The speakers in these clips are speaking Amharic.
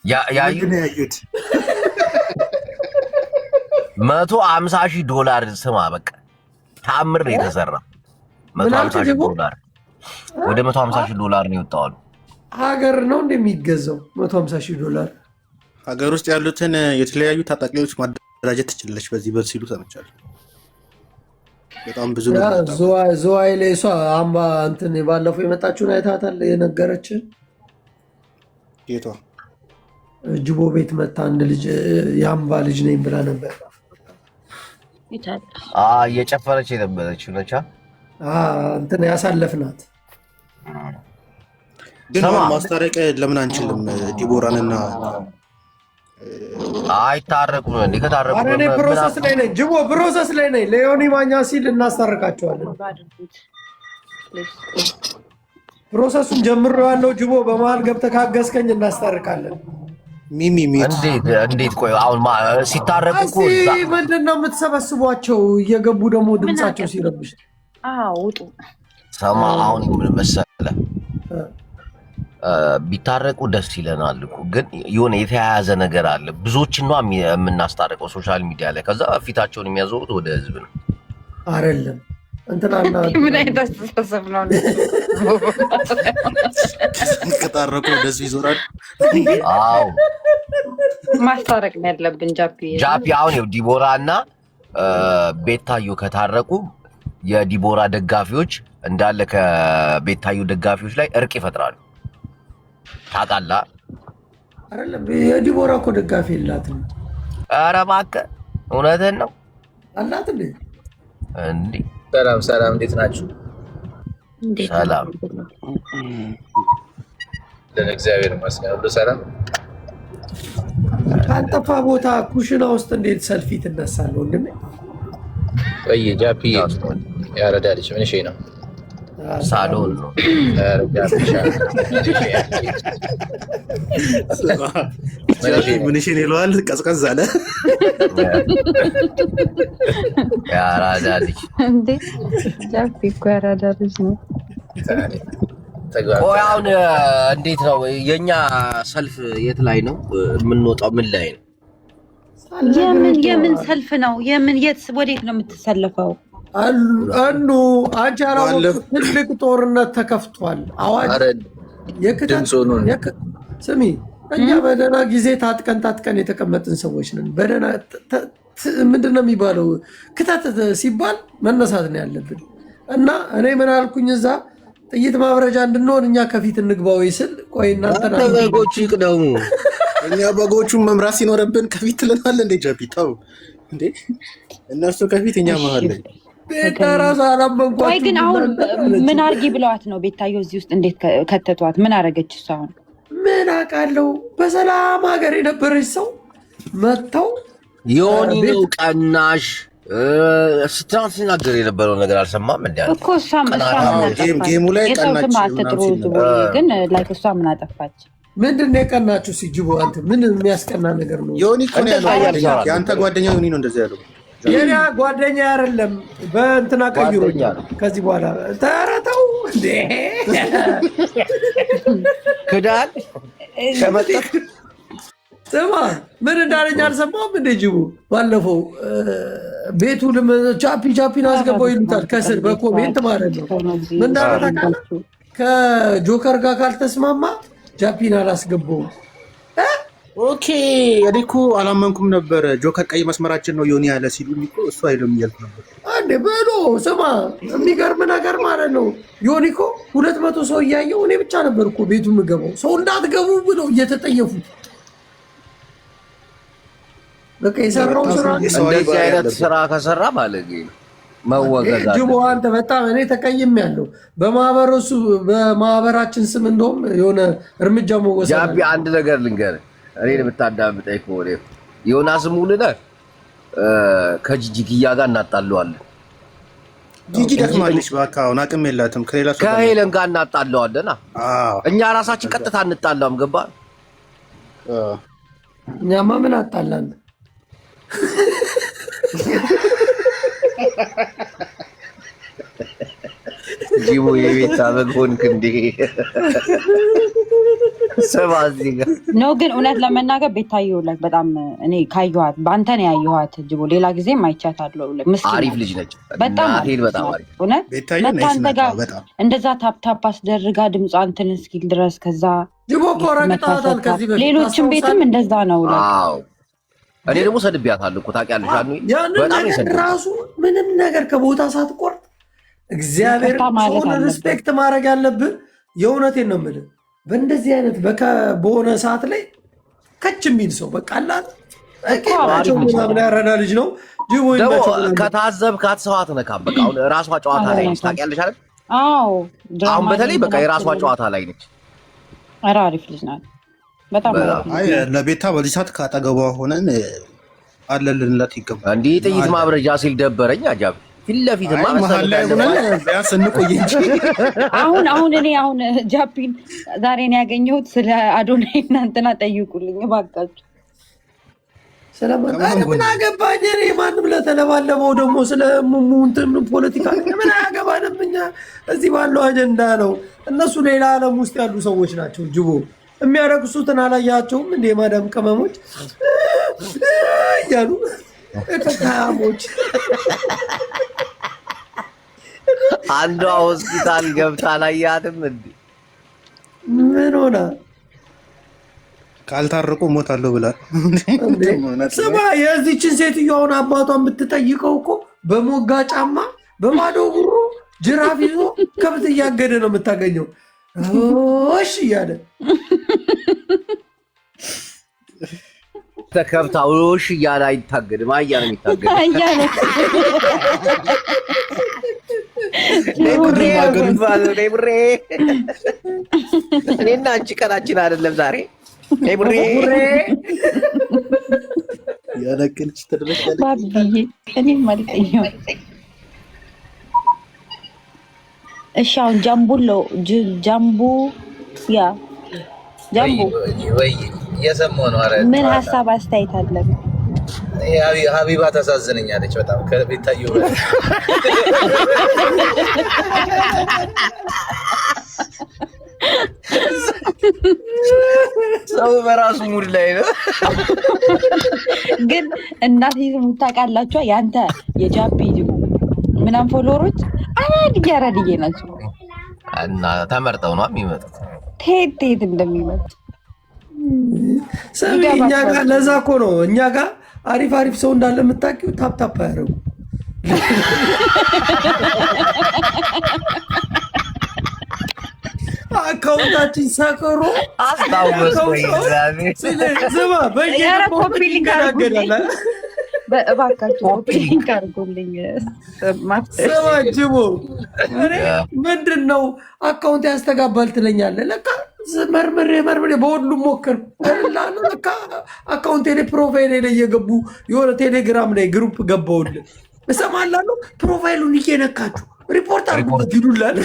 ያዩት $150,000 ስማ በቃ ታምር ነው የተሰራ። $150,000 ወደ $150,000 ነው የወጣው። ሀገር ነው እንደሚገዛው $150,000 ሀገር ውስጥ ያሉትን የተለያዩ ታጣቂዎች ማደራጀት ትችላለች በዚህ በር ሲሉ ሰምቻለሁ። በጣም ብዙ ዝዋይ ላይ እሷ አምባ እንትን ባለፈው የመጣችውን አይታታል። የነገረችን ጌቷ ጅቦ ቤት መታ አንድ ልጅ የአምባ ልጅ ነኝ ብላ ነበር። እየጨፈረች የነበረችው ነቻ እንትን ያሳለፍናት። ግን ማስታረቅ ለምን አንችልም? ዲቦራንና አይታረቁ እንዴ? ከታረቁ እኔ ፕሮሰስ ላይ ነኝ። ጅቦ ፕሮሰስ ላይ ነኝ። ለዮኒ ማኛ ሲል እናስታርቃቸዋለን። ፕሮሰሱን ጀምሬዋለሁ። ጅቦ በመሀል ገብተህ ካገዝከኝ እናስታርቃለን። ሚሚ እንዴት? ቆይ አሁን ሲታረቁ እኮ ምንድን ነው የምትሰበስቧቸው? እየገቡ ደግሞ ድምጻቸው ሲረብሽ ውጡ። ሰማ አሁን ምን መሰለህ ቢታረቁ ደስ ይለናል እኮ ግን የሆነ የተያያዘ ነገር አለ። ብዙዎችን ነው የምናስታርቀው ሶሻል ሚዲያ ላይ፣ ከዛ ፊታቸውን የሚያዞሩት ወደ ህዝብ ነው አይደለም። እንትናና ምን አይነት አስተሳሰብ ነው? ከታረቁ ወደ ህዝብ ይዞራል። አዎ ማስታረቅ ነው ያለብን። ጃፒ አሁን ዲቦራ እና ቤታዮ ከታረቁ የዲቦራ ደጋፊዎች እንዳለ ከቤታዮ ደጋፊዎች ላይ እርቅ ይፈጥራሉ። ታውቃለህ አይደለም? የዲቦራ እኮ ደጋፊ የላትም። ኧረ እባክህ እውነትህን ነው አላት እንዴ? እንዴ ሰላም፣ እንዴት ናችሁ? ሰላም ለእግዚአብሔር ይመስገን፣ ሁሉ ሰላም። ካልጠፋ ቦታ ኩሽና ውስጥ እንዴት ሰልፊ ትነሳለህ ወንድሜ? ወይ ጃፒ ያረዳ ልጅ ምን ሼ ነው? ሳሎን ነው ምንሽን ይለዋል። ቀዝቀዝ አለ ያራዳ ልጅ እንዴ? ጃፒ እኮ ያራዳ ልጅ ነው። ቆይ አሁን እንዴት ነው የኛ ሰልፍ? የት ላይ ነው የምንወጣው? ምን ላይ ነው? የምን ሰልፍ ነው? ወዴት ነው የምትሰለፈው? አኑ አንቺ አላወቅም። ትልቅ ጦርነት ተከፍቷል። አዋጅ ስሚ፣ እኛ በደህና ጊዜ ታጥቀን የተቀመጥን ሰዎች ነን። በደህና ምንድን ነው የሚባለው? ክተት ሲባል መነሳት ነው ያለብን። እና እኔ ምን አልኩኝ? እዛ ጥይት ማብረጃ እንድንሆን እኛ ከፊት እንግባው ስል ቆይ እናንተ በጎቹ ይቅደሙ። እኛ በጎቹን መምራት ሲኖርብን ከፊት ትለናል እንዴ? ጃፒታው እንዴ? እነሱ ከፊት እኛ መሀል ላይ ቆይ ግን አሁን ምን አርጊ ብለዋት ነው ቤታዮ እዚህ ውስጥ እንዴት ከተቷት? ምን አረገች እሷ? አሁን ምን አውቃለሁ። በሰላም ሀገር የነበረች ሰው መጥተው ዮኒ ነው ቀናሽ ስትራን ሲናገር የነበረው ነገር አልሰማም እንዴ? እኮ እሷም ጌሙ ላይ ቀናች ግን ላይክ እሷ ምን አጠፋች? ምንድን ነው የቀናችሁ? ሲጅቦ አንተ ምን የሚያስቀና ነገር ነው? ዮኒ እኮ ነው ያለው። የአንተ ጓደኛ ዮኒ ነው እንደዚህ ያለው። የኔ ጓደኛ አይደለም፣ በእንትና ቀይሮኛል። ከዚህ በኋላ ተረተው እንዴ ክዳን ከመጣ ስማ፣ ምን እንዳለኝ አልሰማሁም እንዴ? ጅቡ ባለፈው ቤቱ ቻፒን አስገባው ይሉታል ከስር በኮሜንት ማለት ነው። ምን እንዳለ ከጆከር ጋር ካልተስማማ ጃፒን አላስገባውም። ኦኬ እኔ እኮ አላመንኩም ነበር። ጆከር ቀይ መስመራችን ነው ዮኒ ያለ ሲሉ እኮ እሱ አይደለም እያልኩ ነበር። አንዴ በሎ ስማ፣ የሚገርም ነገር ማለት ነው። ዮኒ እኮ 200 ሰው እያየው እኔ ብቻ ነበር እኮ ቤቱ የምገባው። ሰው እንዳትገቡ ብለው እየተጠየፉት በቃ የሰራው ስራ እንደዚህ አይነት ስራ ከሰራ ማለት መወገዝ ጅቦ አንተ በጣም እኔ ተቀይም ያለው በማህበራችን ስም እንደውም የሆነ እርምጃ መወሰድ ጃቢ አንድ ነገር ልንገርህ። እኔ ብታዳምጠኝ ከሆነ ዮናስ ሙሉነህ ከጂጂክያ ጋር እናጣለዋለን። ጂጂ ደክማለች፣ በቃ አሁን አቅም የላትም። ከሄለን ጋር እናጣለዋለን። እኛ ራሳችን ቀጥታ እንጣላም። ገባ? እኛማ ምን አጣላን? ጂቦ የቤት አበግ ሆንክ እንዴ? ሰባዚ ጋር ነው ግን እውነት ለመናገር ቤታየው ላይ በጣም እኔ ካየኋት በአንተ ነው ያየኋት። ጅቦ ሌላ ጊዜም አይቻታለሁ። አሪፍ ልጅ ነች። በጣም አሪፍ እውነት መታንተ ጋር እንደዛ ታፕታፕ አስደርጋ ድምጿ እንትን እስኪል ድረስ ከዛ ጅቦ ቆረቅጣታል። ከዚህ በፊት ሌሎችም ቤትም እንደዛ ነው። አዎ እኔ ደግሞ ሰድቢያታለሁ እኮ ታውቂያለሽ። በጣም ራሱ ምንም ነገር ከቦታ ሳትቆርጥ እግዚአብሔር ሰውን ሪስፔክት ማድረግ ያለብህ የእውነቴን ነው የምልህ። በእንደዚህ አይነት በሆነ ሰዓት ላይ ከች የሚል ሰው በቃ አላት ምናምን ያረዳ ልጅ ነው። ደግሞ ከታዘብካት ሰው አትነካም። በቃ አሁን ራሷ ጨዋታ ላይ ነች ታውቂያለሽ አይደል? አዎ አሁን በተለይ በቃ የራሷ ጨዋታ ላይ ነች። ኧረ አሪፍ ልጅ ናት በጣም። አይ ለቤታ በዚህ ሰዓት ካጠገቧ ሆነን አለልንላት ይገባል። እንዲህ ጥይት ማብረጃ ሲል ደበረኝ። አጃብ ፊት ለፊት መሀል ላይ ሆነን ቢያንስ እንቆይ እንጂ አሁን እኔ ጃፒን ዛሬ ነው ያገኘሁት። ስለ አዶናይ እናንተና ጠይቁልኝ እባካችሁ። ምን አገባኝ እኔ ማንም ለተለባለበው ደግሞ ስለ ሙሙንትን ፖለቲካ ምን አገባንም። እኛ እዚህ ባለው አጀንዳ ነው። እነሱ ሌላ ዓለም ውስጥ ያሉ ሰዎች ናቸው። ጅቦ የሚያረግሱትን አላያቸውም እንደ ማዳም ቅመሞች እያሉ ተካሞች አንዷ ሆስፒታል ገብታ አላያትም እንዴ? ምን ሆና ካልታረቁ ሞታለሁ ብላ ስማ፣ የዚችን ሴትዮውን አባቷን ብትጠይቀው እኮ በሞጋ ጫማ በማዶ ጉሮ ጅራፍ ይዞ ከብት እያገደ ነው የምታገኘው። እሺ እያለ ተከብታ እሺ እያለ አይታገድም። አያ ነው የሚታገድ። ብሬ እኔና አንቺ ቀናችን አይደለም ዛሬ። ብሬ ያለቅልሽ ተደረቀ ባብዬ እኔ ማለት ነው። እሺ አሁን ጃምቡ ወይ እየሰማሁ ነው። ኧረ ምን ሀሳብ አስተያየት አለ? ሀቢባ ታሳዝነኛለች በጣም ከቤታየው ሰው በራሱ ሙድ ላይ ነው። ግን እናት የምታውቃላችሁ ያንተ የጃፒ ጅቦ ምናምን ፎሎወሮች አራድዬ ናቸው እና ተመርጠው ነው የሚመጡት። ቴት እንደሚመጡ ሰሚ እኛ ጋር ለዛ እኮ ነው እኛ ጋር አሪፍ ሰው እንዳለ የምታውቂው ታፕታፕ አያደርጉ አካውንታችን ሰክሮ አስታወስኩኝ። ስማ በየኮፒሊንግ አገዳላ እባካችሁ ኮፒሊንግ አድርጎልኝ። ስማ ጅቦ ምንድን ነው አካውንት ያስተጋባል ትለኛለህ። ለካ መርምሬ በሁሉም ሞክር ላሉ ለካ አካውንት ላይ ፕሮፋይል ላይ እየገቡ የሆነ ቴሌግራም ላይ ግሩፕ ገባውልን እሰማላለሁ። ፕሮፋይሉን እየነካችሁ ሪፖርት አድርጉት ይሉላል።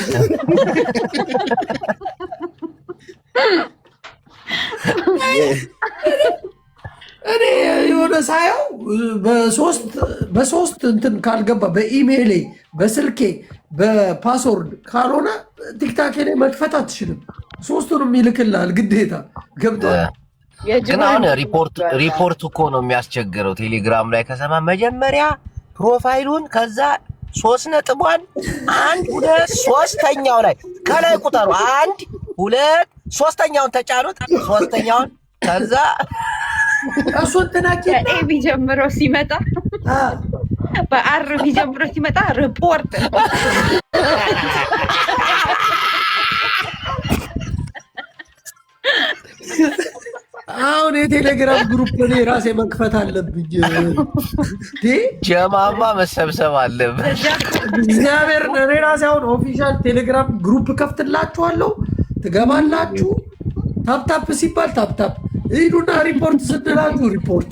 እኔ የሆነ ሳየው በሶስት እንትን ካልገባ በኢሜይሌ በስልኬ በፓስወርድ ካልሆነ ቲክታክ ላይ መክፈት አትችልም። ሶስቱንም ይልክልሃል ግዴታ ገብቷል። ግን አሁን ሪፖርት እኮ ነው የሚያስቸግረው። ቴሌግራም ላይ ከሰማ መጀመሪያ ፕሮፋይሉን ከዛ 3 ነጥቧን 1 2 3ኛው ላይ ከላይ ቁጠሩ 1 2 3ኛውን ተጫኑት። 3ኛውን ከዛ እሱን ተናቂ ኤቢ ጀምሮ ሲመጣ በአርቢ ጀምሮ ሲመጣ ሪፖርት አሁን የቴሌግራም ግሩፕ እኔ ራሴ መክፈት አለብኝ። ጀማማ መሰብሰብ አለብን። እግዚአብሔር እኔ ራሴ አሁን ኦፊሻል ቴሌግራም ግሩፕ ከፍትላችኋለሁ፣ ትገባላችሁ። ታፕታፕ ሲባል ታፕታፕ ሂዱና ሪፖርት ስትላችሁ ሪፖርት።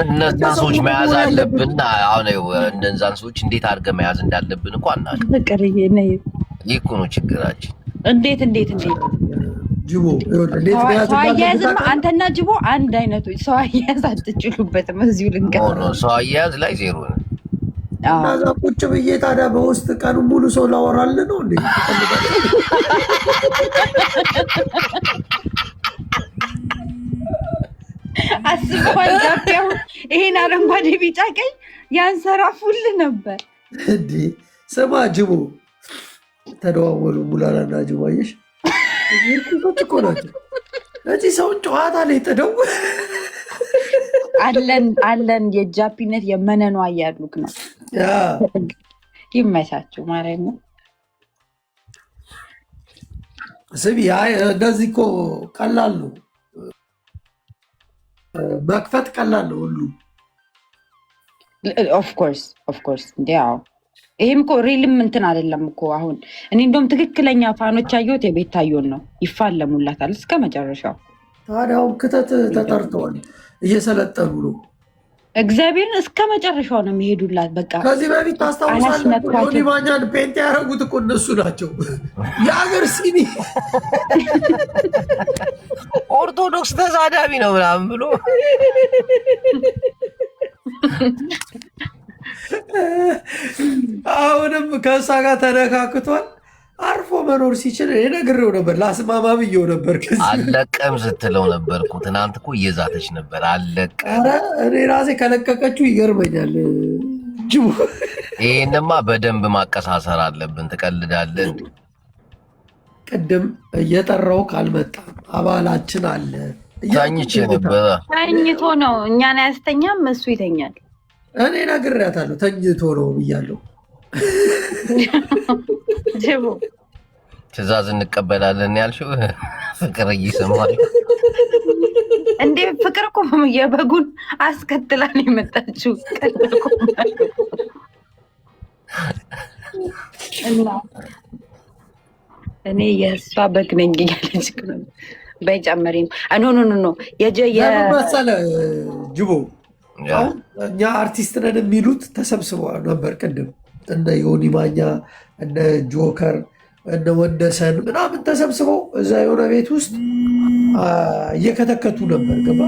እነዛ ሰዎች መያዝ አለብን። አሁን እነዛን ሰዎች እንዴት አድርገን መያዝ እንዳለብን እኮ አናውቅም። ይህ እኮ ነው ችግራችን። እንዴት ጅቦ ሰው አያያዝማ አንተና ጅቦ አንድ አይነቶች። ሰው አያያዝ አትችሉበትም። እዚሁ ልንገር ሰው አያያዝ ላይ ዜሮ ነው። እናዛ ቁጭ ብዬ ታዲያ በውስጥ ቀኑ ሙሉ ሰው ላወራል ነው እንዴ? አስበዋል። ጃፒው ይሄን አረንጓዴ ቢጫ ቀይ ያንሰራፉል ነበር እንዴ? ስማ ጅቦ ተደዋወሉ ሙላላና ጅቦ አየሽ እኮ ናቸው እዚህ ሰውን ጨዋታ ላይ ጥደው አለን የጃፒነት የመነኗ እያሉክ ነው። ይመቻችሁ ማለት ነው። ስቢ እንደዚህ እኮ ቀላል ነው መክፈት ቀላል ነው ሁሉ ኦፍኮርስ እንዲያው ይሄም እኮ ሪልም እንትን አይደለም እኮ አሁን እኔ እንደውም ትክክለኛ ፋኖች አየሁት የቤታዮን ነው ይፋለሙላታል እስከ መጨረሻው። ታዲያው ክተት ተጠርተዋል እየሰለጠኑ ነው እግዚአብሔርን እስከ መጨረሻው ነው የሚሄዱላት። በቃ ከዚህ በፊት ታስታውሳለህ ዮኒ ማኛን ፔንት ያደረጉት እኮ እነሱ ናቸው። የሀገር ሲኒ ኦርቶዶክስ ተሳዳቢ ነው ምናምን ብሎ አሁንም ከእሷ ጋር ተነካክቷል። አርፎ መኖር ሲችል ነግሬው ነበር፣ ላስማማ ብዬው ነበር። አለቀም ስትለው ነበርኩ ትናንት እኮ እየዛተች ነበር። አለቀም እኔ ራሴ ከለቀቀችው ይገርመኛል። ጅቡ ይህንማ በደንብ ማቀሳሰር አለብን። ትቀልዳለህ እንዴ? ቅድም እየጠራው ካልመጣ አባላችን አለ ተኝቼ ነበረ። ተኝቶ ነው እኛን አያስተኛም፣ እሱ ይተኛል። እኔ ነግሬያታለሁ ተኝቶ ነው ብያለሁ። ትእዛዝ እንቀበላለን ያልሽው ፍቅር እየሰማል እንዴ? ፍቅር እኮ የበጉን አስከትላ ነው የመጣችው። እና እኔ የእሷ በግ ነኝ እያለች በጨመሪም ኖ መሰለ ጅቦ እኛ አርቲስት ነን የሚሉት ተሰብስበው ነበር ቅድም እነ ዮኒ ማኛ እነ ጆከር እነ ወንደሰን ምናምን ተሰብስበው እዛ የሆነ ቤት ውስጥ እየከተከቱ ነበር። ገባ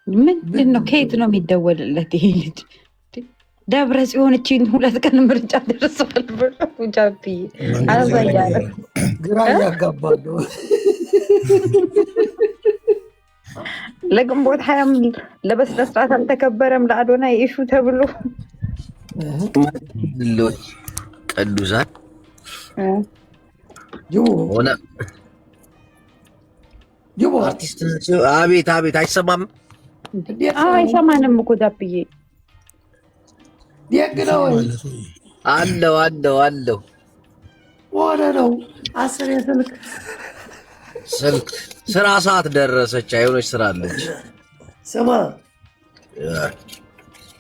ምንድን ነው? ከየት ነው የሚደወልለት ይሄ ልጅ? ደብረ ጽዮንችን 2 ቀን ምርጫ ደርሰዋል ብሎ ጃፒ አዛያለ ግራ እያጋባ ነው። ለግንቦት 20 ለበስነ ስርዓት አልተከበረም ለአዶና ኢሹ ተብሎ ቅዱሳን አርቲስት አቤት አይሰማም። አይሰማንም እኮ ዳብዬ አለው ሆነ ነው 10 ስልክ ስራ ሰዓት ደረሰች። አይሆነች ስራ አለች። ስማ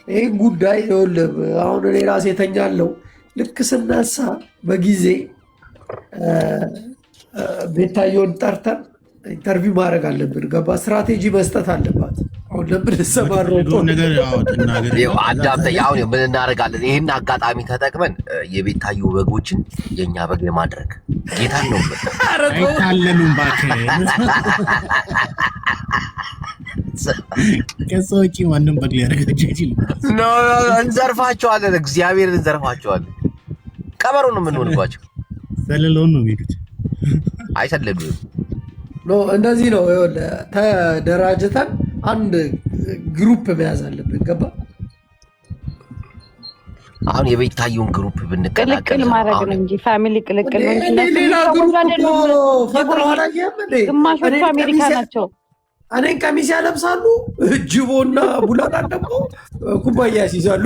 ይህ ጉዳይ ይኸውልህ አሁን እኔ ራሴ ተኛለሁ። ልክ ስነሳ በጊዜ ቤታየውን ጠርተን ኢንተርቪው ማድረግ አለብን። ገባ? ስትራቴጂ መስጠት አለባት። አሁን ለምንሰማረው አዳምጠኝ። አሁን ምን እናደርጋለን? ይህን አጋጣሚ ተጠቅመን የቤታዩ በጎችን የእኛ በግ ለማድረግ ጌታን ነው አይታለሉም። እባክህ ከዛ ውጪ ማንም በግ ሊያደርጋቸው አይችልም። እንዘርፋቸዋለን፣ እግዚአብሔር እንዘርፋቸዋለን። ቀበሮ ነው የምንሆንባቸው። ሰለለውን ነው የሚሄዱት። አይሰለሉም። እንደዚህ ነው። ተደራጅተን አንድ ግሩፕ መያዝ አለብን። ገባ? አሁን የቤታየውን ግሩፕ ብንቀላቀል ቅልቅል ማድረግ ነው እንጂ ፋሚሊ ቅልቅል ነው እንጂ ሌላ ግሩፕ ፈጥረዋል። ግማሾቹ አሜሪካ ናቸው። እኔን ቀሚስ ያለብሳሉ፣ ጅቦና ቡላላን ደግሞ ኩባያ ያስይዛሉ።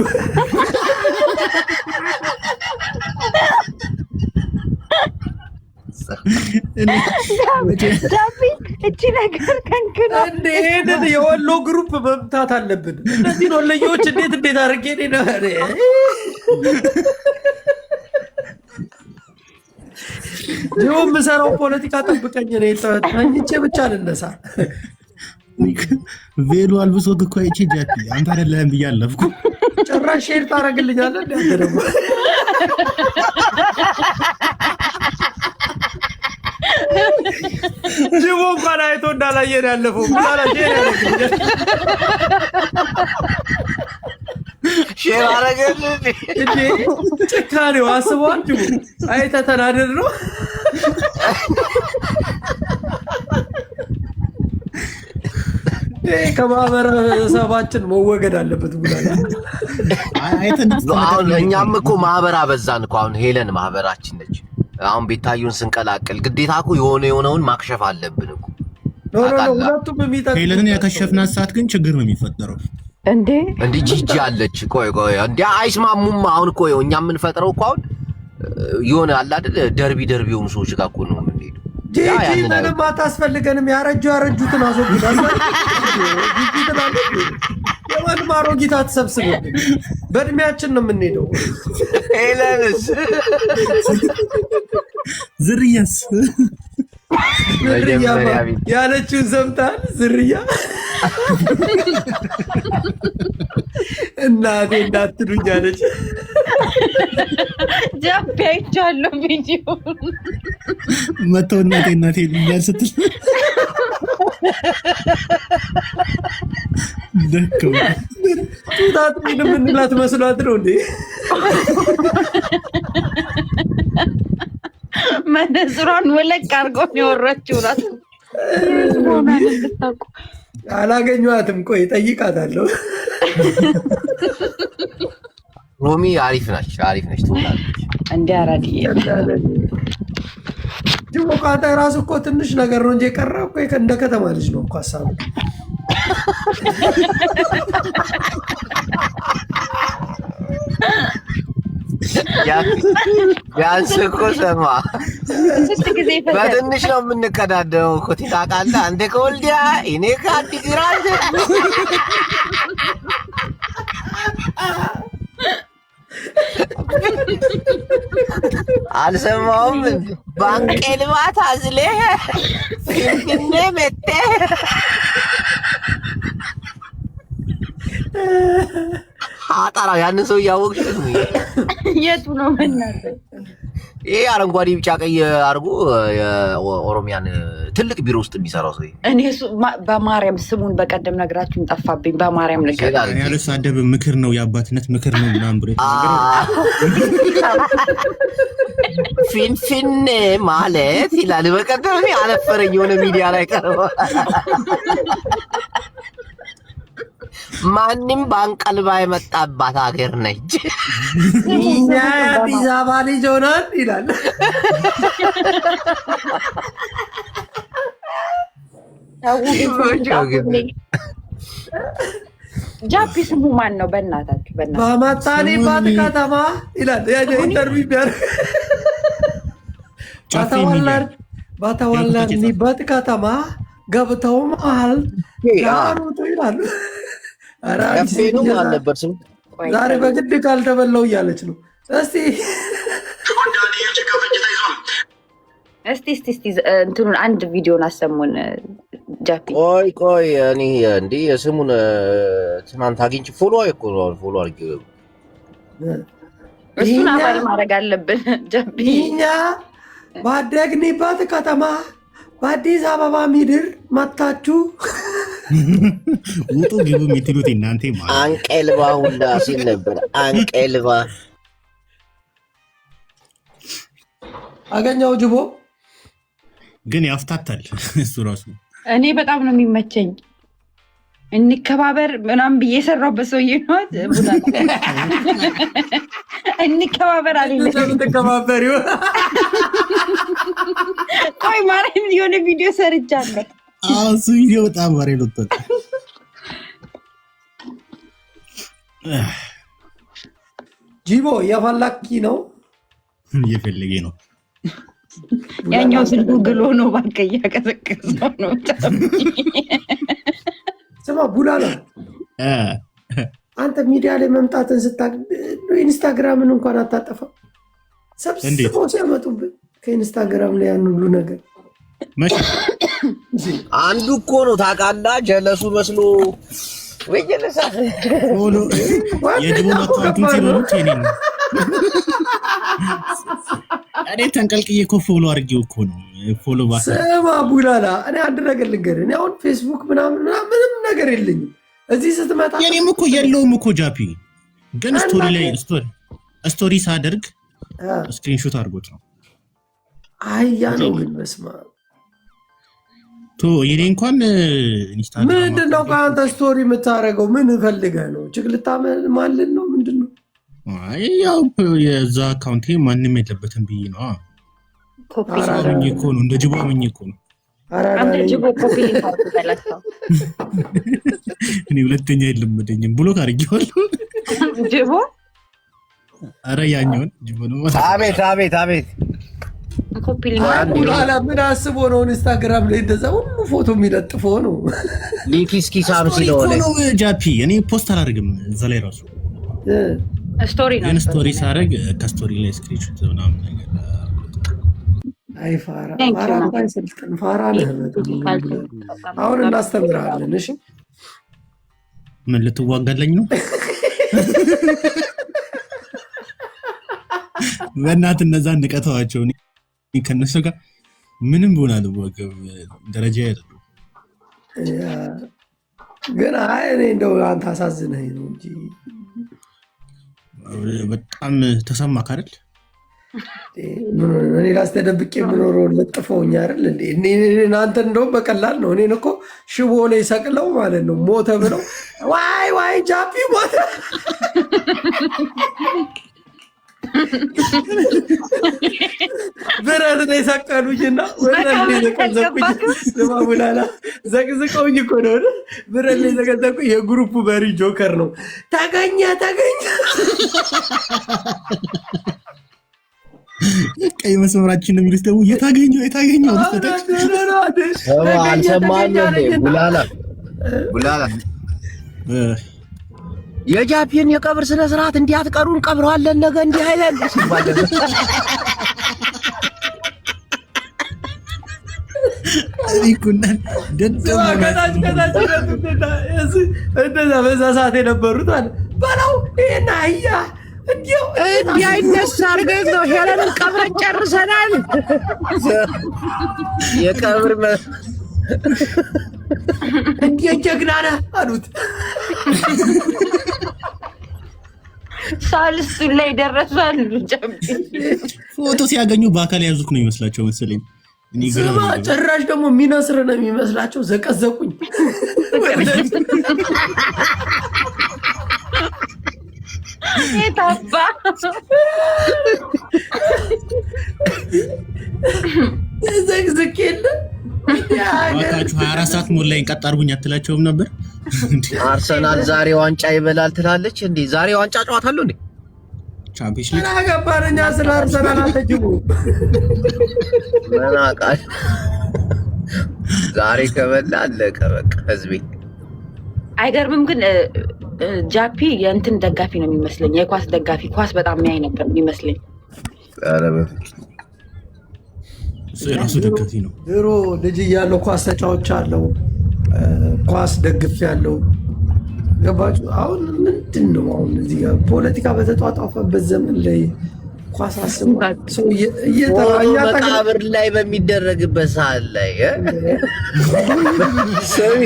እቺ ነገር ከንክኖ ይህንን የወሎ ግሩፕ መምታት አለብን። እነዚህ ወሎዬዎች እንዴት አድርጌ ጅቦ የምሰራው ፖለቲካ ጠብቀኝ። ተኝቼ ብቻ ልነሳ። ቬሎ አልብሶት እኮ አይቼ ጃፒ አንተ አይደለህም ብዬ አለፍኩ። ጭራሽ ሼር ታደርግልኛለህ እንደ ደግሞ ጅቦ እንኳን አይቶ እንዳላየን ያለፈው ቡላላ ሼር አረገልኝ እንዴ ጭካኔው አስቧችሁ አይተህ ተናደድ ነው። ከማህበረሰባችን መወገድ አለበት ቡላላ። አሁን እኛም እኮ ማህበር አበዛን እኮ። አሁን ሄለን ማህበራችን ነች። አሁን ቤታዩን ስንቀላቅል ግዴታ እኮ የሆነውን ማክሸፍ አለብን እኮ። ሁለቱም የሚጠቅም ሄለንን ያከሸፍናት ሰዓት ግን ችግር ነው የሚፈጠረው። እንዴ ጂጂ አለች። ቆይ እንዴ አይስማሙም። አሁን እኮ እኛ የምንፈጥረው እኮ አሁን የሆነ አለ አይደል ደርቢ የሆኑ ሰዎች ጋር እኮ ነው የምንሄደው። ጂጂ ምንም አታስፈልገንም። ያረጁትን አስወግዳለሁ። ጂጂ ትላለች። የማንም አሮጊት አትሰብስብብን። በእድሜያችን ነው የምንሄደው። ሄለንስ ዝርያስ ያለችውን ሰምተሃል? ዝርያ እናቴ እንዳትሉኝ አለች። ጃፒ አይቻለሁ ቪዲዮ መተው እናቴ ልኛል ስትል ደከው ጡታት ምን ምንላት መስሏት ነው እንዴ? መነጽሯን ወለቅ አድርጎ ነው የወረችው። ራሱ አላገኘኋትም። ቆይ ጠይቃታለሁ። ሮሚ አሪፍ ነች ትሆናለች። እንዴ አራዲ ጅቦቃታ ራሱ እኮ ትንሽ ነገር ነው እንጂ የቀረው እኮ እንደ ከተማ ልጅ ነው እኮ ሀሳቡ። ቢያንስ እኮ ሰማ በትንሽ ነው የምንቀዳደው እኮ ታውቃለህ። አንተ ከወልዲያ እኔ ከአዲግራት አልሰማሁም። ባንቄ ልማት አዝሌ ፊንፊኔ መጤ አጣራ ያንን ሰው እያወቅሽ የቱ ነው መናገር? ይሄ አረንጓዴ ቢጫ ቀይ አድርጎ የኦሮሚያን ትልቅ ቢሮ ውስጥ የሚሰራው ሰው እኔ በማርያም ስሙን በቀደም ነግራችሁን ጠፋብኝ። በማርያም ነገር ያለሳደብ ምክር ነው የአባትነት ምክር ነው ምናምን ብሎ ፊንፊኔ ማለት ይላል። በቀደም አነፈረኝ የሆነ ሚዲያ ላይ ቀርቦ ማንም ባንቀልባ የመጣባት ሀገር ነች። እኛ አዲስ አበባ ልጅ ሆነን ይላል። ጃፒ ስሙ ማን ነው? በእናታችሁ በመጣንባት ከተማ ይላል። ኢንተርቪው ቢያደርግ በተወለድንበት ከተማ ገብተው መሀል ያሩት ይላሉ። ዛሬ በግድ ካልተበላው እያለች ነው። እስቲ እንትኑን አንድ ቪዲዮን አሰሙን። ጃፒ ቆይ እኔ እንዴ ስሙን ትናንት አግኝቼ ፎሎ አድርጌ እሱን አባሪ ማድረግ አለብን። ጃፒ እኛ ባደግንበት ከተማ በአዲስ አበባ ምድር መታችሁ ውጡ ግቡ የምትሉት እናንተ ማለት አንቀልባ ሁላ ሲል ነበር። አንቀልባ አገኘው ጅቦ ግን ያፍታታል እሱ ራሱ። እኔ በጣም ነው የሚመቸኝ። እንከባበር ምናምን ብዬ የሰራሁበት ሰውዬ ነው። እንከባበር አይደለም ተከባበሪው። ቆይ ማርያም የሆነ ቪዲዮ ሰርቻለሁ። እሱ ቪዲዮ በጣም ባሬ ነው። ጂቦ የፈላኪ ነው እየፈለገ ነው። ያኛው ስልኩ ግሎ ነው ባንከ እያቀዘቀዘው ነው። ስማ ቡላላ አንተ ሚዲያ ላይ መምጣትን ስታቅ ኢንስታግራምን እንኳን አታጠፋም። ሰብስበው ሲያመጡብን ከኢንስታግራም ላይ ያን ሁሉ ነገር አንዱ እኮ ነው ታውቃለህ። ጀለሱ መስሎ ወይ ጀለሳ ሆኖ የጅቦ አካውንቱን ሲኖሩት የኔ ነው እኔ ተንቀልቅዬ እኮ ፎሎ አድርጌው እኮ ነው ፎሎ ባሳ። ስማ ቡላላ፣ እኔ አንድ ነገር ልንገርህ። እኔ አሁን ፌስቡክ ምናምን ምንም ነገር የለኝም። እዚህ ስትመጣ የኔም እኮ የለውም እኮ ጃፒ፣ ግን ስቶሪ ላይ ስቶሪ ሳደርግ ስክሪንሾት አድርጎት ነው። አያ ነው ግን በስማ ቶ የኔ እንኳን ኢንስታግራም ምንድነው ከአንተ ስቶሪ የምታደርገው? ምን ፈልገህ ነው? ችግልታ ማለት ነው ምንድነው? አይ ያው የዛ አካውንቴ ማንም የለበትም ብዬ ነው። ኮፒ አረኝ እኮ ነው፣ እንደ ጅቦ አመኝ እኮ ነው። አንተ ጅቦ ኮፒ ታደርጋለህ። እኔ ሁለተኛ የለመደኝም ብሎ ካርጊዋለሁ። ጅቦ አረ ያኛውን ጅቦ ነው። አቤት አቤት አቤት ኮፒ ቡላላ ምን አስቦ ነው ኢንስታግራም ላይ እንደዛ ሁሉ ፎቶ የሚለጥፈው ነው? ሊኪስኪ ሳም ሲለሆነ ነው ጃፒ። እኔ ፖስት አላደርግም እዛ ላይ ራሱ ስቶሪ ነው። ግን ስቶሪ ሳደርግ ከስቶሪ ላይ ስክሪንሾት ምናምን ነገር አይ ፋራ ባይሰልጥን ፋራ ነህ። አሁን እናስተምርሃለን። እሺ ምን ልትዋጋለኝ ነው? በእናትህ እነዛን ንቀተዋቸው። ከነሱ ጋር ምንም ቢሆን አልዋጋም። ደረጃ ያለው ግን አይ እኔ እንደው አንተ አሳዝነኝ ነው እንጂ በጣም ተሰማክ አይደል? እኔ ራስ ተደብቄ የምኖረውን ለጥፈውኝ አይደል እንዴ? እናንተ እንደውም በቀላል ነው። እኔን እኮ ሽቦ ላይ ሰቅለው ማለት ነው ሞተ ብለው ዋይ ዋይ ጃፒ ሞተ ብረት ላይ ሰቀሉኝና ወላላ ዘቅዝቀውኝ እኮ ነው። ብረት ላይ ዘቀዘቁኝ። የግሩፕ መሪ ጆከር ነው። ተገኘ ቀይ መስመራችን ነው የሚሉት። ደግሞ የታገኘው አልሰማህም እንዴ? ቡላላ የጃፒን የቀብር ስነ ስርዓት እንዲያትቀሩን ቀብረዋለን ነገ እንዲህ አይለን ሲባል እንደዛ በዛ ሰዓት የነበሩት አለ በለው ይሄን አያ እንዲህ አይነሳ አድርገህ ነው ሄለንን ቀብረን ጨርሰናል። የቀብር እንዲህ ጀግና ነህ አሉት። ሳልስቱ ላይ ደረሷል። ፎቶ ሲያገኙ በአካል ያዙት ነው ይመስላቸው መሰለኝ። ስማ ጭራሽ ደግሞ የሚነስር ነው የሚመስላቸው። ዘቀዘቁኝ። የታባ ዘቅዝቅ የለ ዋካችሁ 24 ሰዓት ሞላኝ ቀጥ አድርጉኝ አትላቸውም ነበር? አርሰናል ዛሬ ዋንጫ ይበላል ትላለች እንዴ? ዛሬ ዋንጫ ጨዋታ አለው እንዴ? ቻምፒየንስ ሊግ አገባረኛ ስለ አርሰናል አትጅቡ መናቃል። ዛሬ ከበላ አለቀ በቃ ህዝቤ። አይገርምም ግን ጃፒ የእንትን ደጋፊ ነው የሚመስለኝ፣ የኳስ ደጋፊ። ኳስ በጣም የሚያይ ነበር የሚመስለኝ። ራሱ ደጋፊ ነው። ድሮ ልጅ እያለሁ ኳስ ተጫዎች አለው ኳስ ደግፍ ያለው ገባችሁ? አሁን ምንድን ነው አሁን እዚህ ጋር ፖለቲካ በተጧጧፈበት ዘመን ላይ ኳስ አስቧል። ሰው መቃብር ላይ በሚደረግበት ሰዓት ላይ ሰሚ